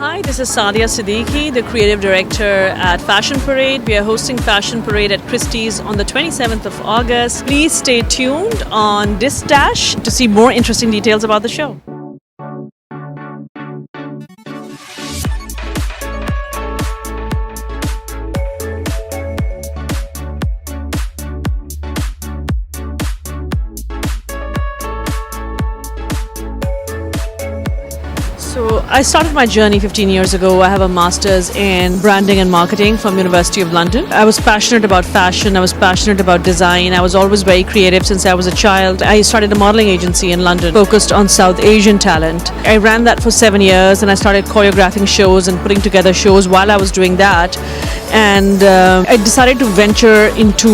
Hi, this is Sadia Siddiqui, the creative director at Fashion Parade. We are hosting Fashion Parade at Christie's on the 27th of August. Please stay tuned on DissDash to see more interesting details about the show. So I started my journey 15 years ago. I have a master's in branding and marketing from University of London. I was passionate about fashion. I was passionate about design. I was always very creative since I was a child. I started a modeling agency in London focused on South Asian talent. I ran that for 7 years and I started choreographing shows and putting together shows while I was doing that. And I decided to venture into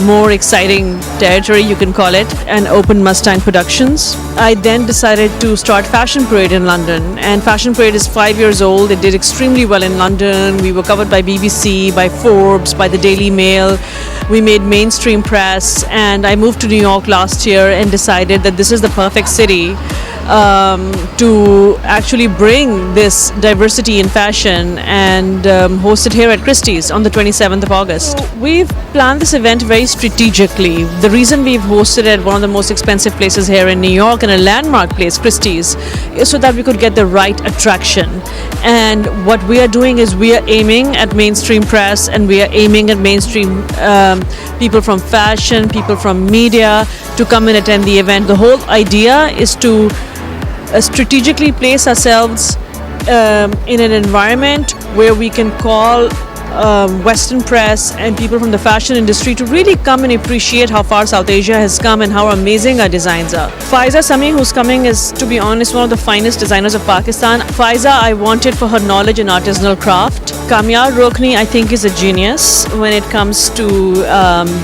more exciting territory, you can call it, and open Mustang Productions. I then decided to start Fashion Parade in London, and Fashion Parade is 5 years old. It did extremely well in London. We were covered by BBC, by Forbes, by the Daily Mail. We made mainstream press, and I moved to New York last year and decided that this is the perfect city to actually bring this diversity in fashion and host it here at Christie's on the 27th of August. So we've planned this event very strategically. The reason we've hosted it at one of the most expensive places here in New York and a landmark place, Christie's, is so that we could get the right attraction. And what we are doing is we are aiming at mainstream press and we are aiming at mainstream people from fashion, people from media to come and attend the event. The whole idea is to strategically place ourselves in an environment where we can call Western press and people from the fashion industry to really come and appreciate how far South Asia has come and how amazing our designs are. Faiza Sami, who's coming, is, to be honest, one of the finest designers of Pakistan. Faiza, I wanted for her knowledge in artisanal craft. Kamyar Rokni, I think, is a genius when it comes to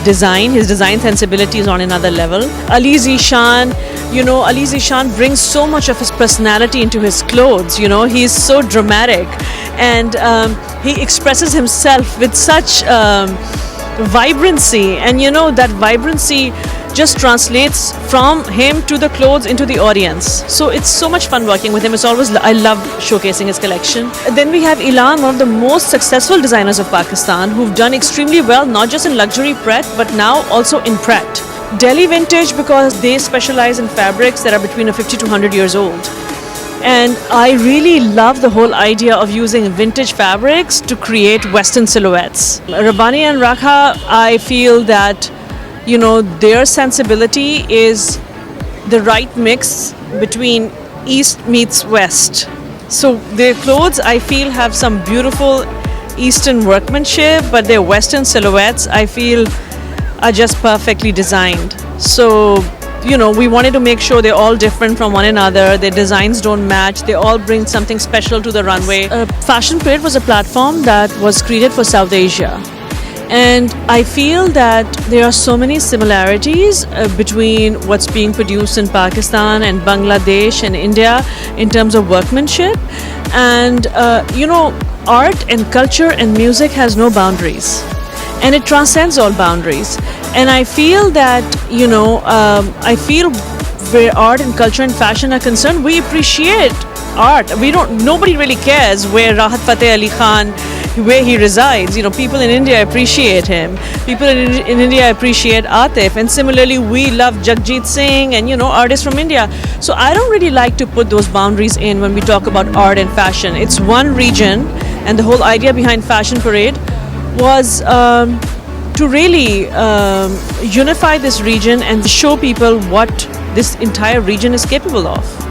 design. His design sensibility is on another level. Ali Zishan, Ali Zishan brings so much of his personality into his clothes. He's so dramatic and he expresses himself with such vibrancy, and that vibrancy just translates from him to the clothes into the audience. So it's so much fun working with him. I love showcasing his collection. Then we have Ilan, one of the most successful designers of Pakistan, who've done extremely well, not just in luxury pret, but now also in pret. Delhi Vintage, because they specialize in fabrics that are between 50 to 100 years old. And I really love the whole idea of using vintage fabrics to create Western silhouettes. Rabbani and Rakha, I feel that, their sensibility is the right mix between East meets West. So their clothes, I feel, have some beautiful Eastern workmanship, but their Western silhouettes, I feel, are just perfectly designed. So we wanted to make sure they're all different from one another. Their designs don't match. They all bring something special to the runway. Fashion Parade was a platform that was created for South Asia. And I feel that there are so many similarities between what's being produced in Pakistan and Bangladesh and India in terms of workmanship. And, art and culture and music has no boundaries. And it transcends all boundaries. And I feel that, where art and culture and fashion are concerned, we appreciate art. Nobody really cares where Rahat Fateh Ali Khan, where he resides. People in India appreciate him. People in India appreciate Atif. And similarly, we love Jagjit Singh and, artists from India. So I don't really like to put those boundaries in when we talk about art and fashion. It's one region, and the whole idea behind Fashion Parade was to really unify this region and show people what this entire region is capable of.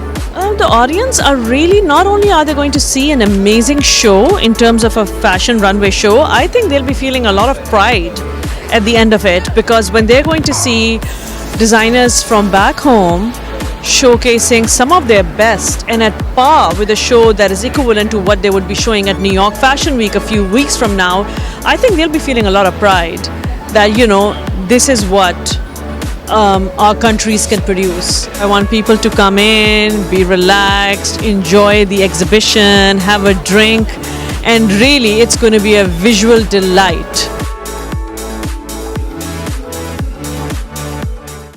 The audience are really, not only are they going to see an amazing show in terms of a fashion runway show, I think they'll be feeling a lot of pride at the end of it, because when they're going to see designers from back home showcasing some of their best and at par with a show that is equivalent to what they would be showing at New York Fashion Week a few weeks from now, I think they'll be feeling a lot of pride that, this is what our countries can produce. I want people to come in, be relaxed, enjoy the exhibition, have a drink, and really it's going to be a visual delight.